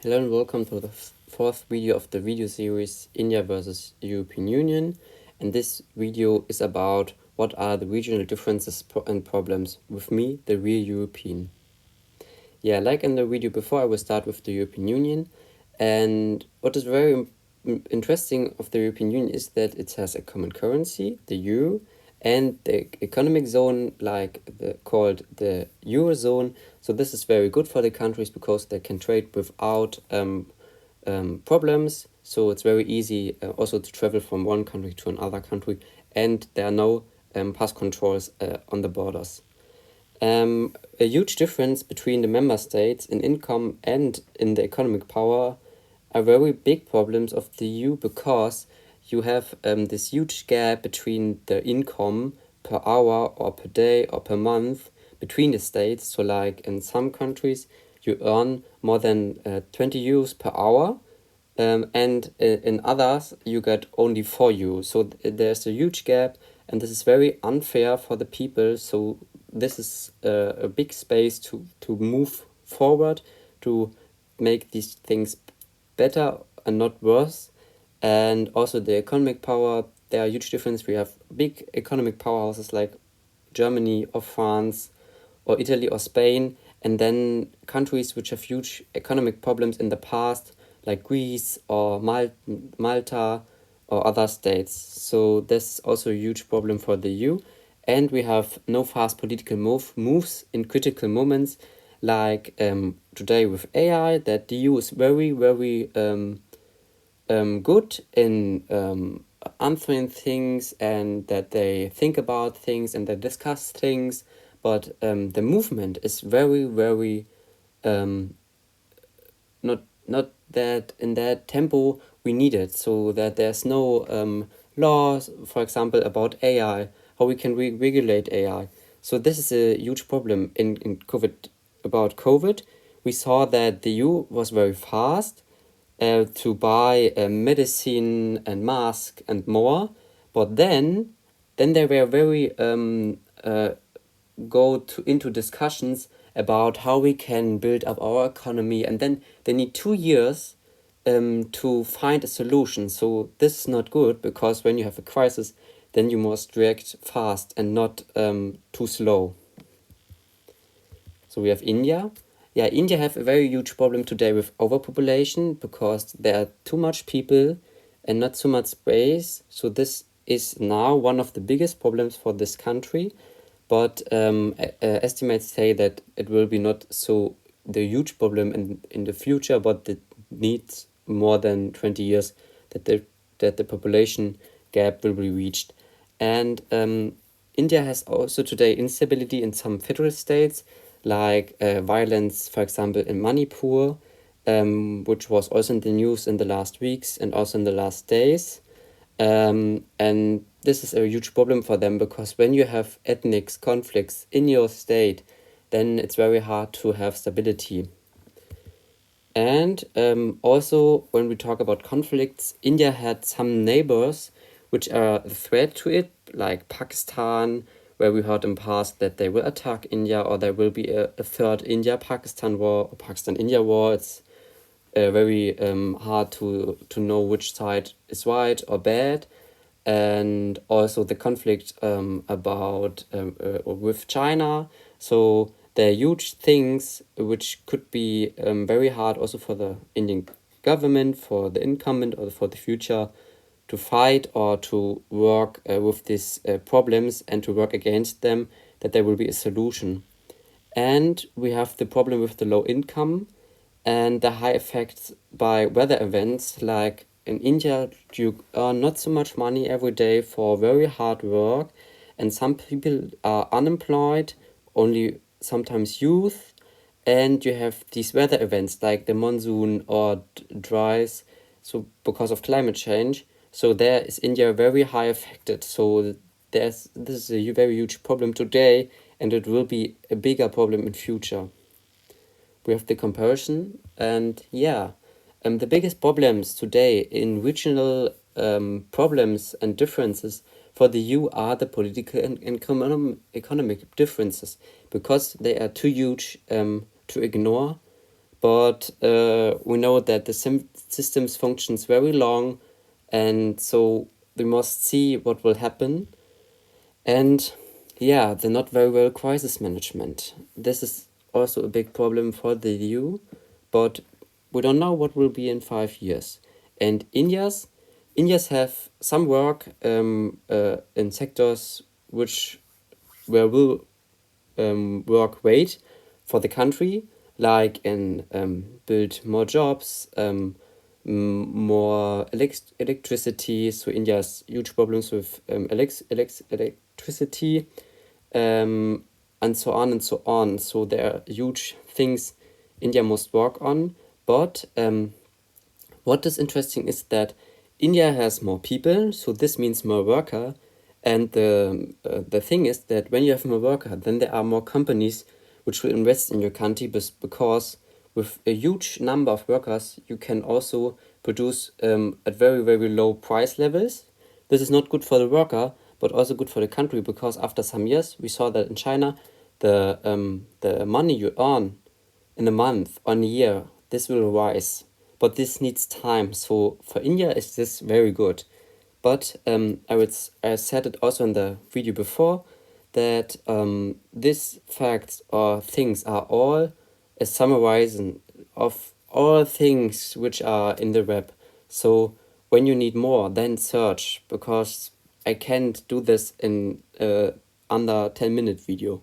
Hello and welcome to the fourth video of the video series India versus European Union. And this video is about what are the regional differences and problems with me, the real European. Yeah, like in the video before, I will start with the European Union. And what is very interesting of the European Union is that it has a common currency, the euro, and the economic zone called the Eurozone. So this is very good for the countries because they can trade without problems. So it's very easy also to travel from one country to another country, and there are no pass controls on the borders. A huge difference between the member states in income and in the economic power are very big problems of the EU because you have this huge gap between the income per hour or per day or per month between the states. So like in some countries you earn more than 20 euros per hour, and in others you get only 4 euros. So there's a huge gap, and this is very unfair for the people. So this is a big space to move forward, to make these things better and not worse. And also the economic power, there are huge differences. We have big economic powerhouses like Germany or France or Italy or Spain, and then countries which have huge economic problems in the past, like Greece or Malta or other states. So this is also a huge problem for the EU. And we have no fast political moves in critical moments, like today with AI, that the EU is very good in answering things, and that they think about things and they discuss things, but the movement is very not that in that tempo we need it, so that there's no laws, for example, about AI, how we can regulate AI. So this is a huge problem in COVID. About COVID, we saw that the EU was very fast to buy medicine and mask and more, but then they were very into discussions about how we can build up our economy, and then they need 2 years to find a solution. So this is not good, because when you have a crisis, then you must react fast and not too slow. So we have India. Yeah, India have a very huge problem today with overpopulation, because there are too much people and not so much space. So this is now one of the biggest problems for this country. But estimates say that it will be not so the huge problem in the future, but it needs more than 20 years that the population gap will be reached. And India has also today instability in some federal states, like violence, for example, in Manipur, which was also in the news in the last weeks and also in the last days. And this is a huge problem for them, because when you have ethnic conflicts in your state, then it's very hard to have stability. And also, when we talk about conflicts, India had some neighbors which are a threat to it, like Pakistan, where we heard in the past that they will attack India, or there will be a third India-Pakistan war or Pakistan-India war. It's very hard to know which side is right or bad. And also the conflict about with China. So there are huge things which could be very hard also for the Indian government, for the incumbent, or for the future, to fight or to work with these problems and to work against them, that there will be a solution. And we have the problem with the low income and the high effects by weather events. Like in India, you earn not so much money every day for very hard work, and some people are unemployed, only sometimes youth, and you have these weather events like the monsoon or dries, so because of climate change. So there is India very high affected. So this is a very huge problem today, and it will be a bigger problem in future. We have the comparison, and yeah, the biggest problems today in regional problems and differences for the EU are the political and economic differences, because they are too huge to ignore. but we know that the systems functions very long, and so we must see what will happen. And yeah, they're not very well crisis management. This is also a big problem for the EU, but we don't know what will be in 5 years. And India's have some work in sectors which where will work great for the country, like in build more jobs, more electricity. So India has huge problems with electricity, and so on and so on. So there are huge things India must work on. But what is interesting is that India has more people, so this means more worker. And the thing is that when you have more worker, then there are more companies which will invest in your country, because with a huge number of workers, you can also produce at very, very low price levels. This is not good for the worker, but also good for the country, because after some years, we saw that in China, the money you earn in a month, on a year, this will rise. But this needs time. So for India, is this very good? But I said it also in the video before, that these facts or things are all a summarizing of all things which are in the web. So when you need more, then search, because I can't do this in under 10-minute video.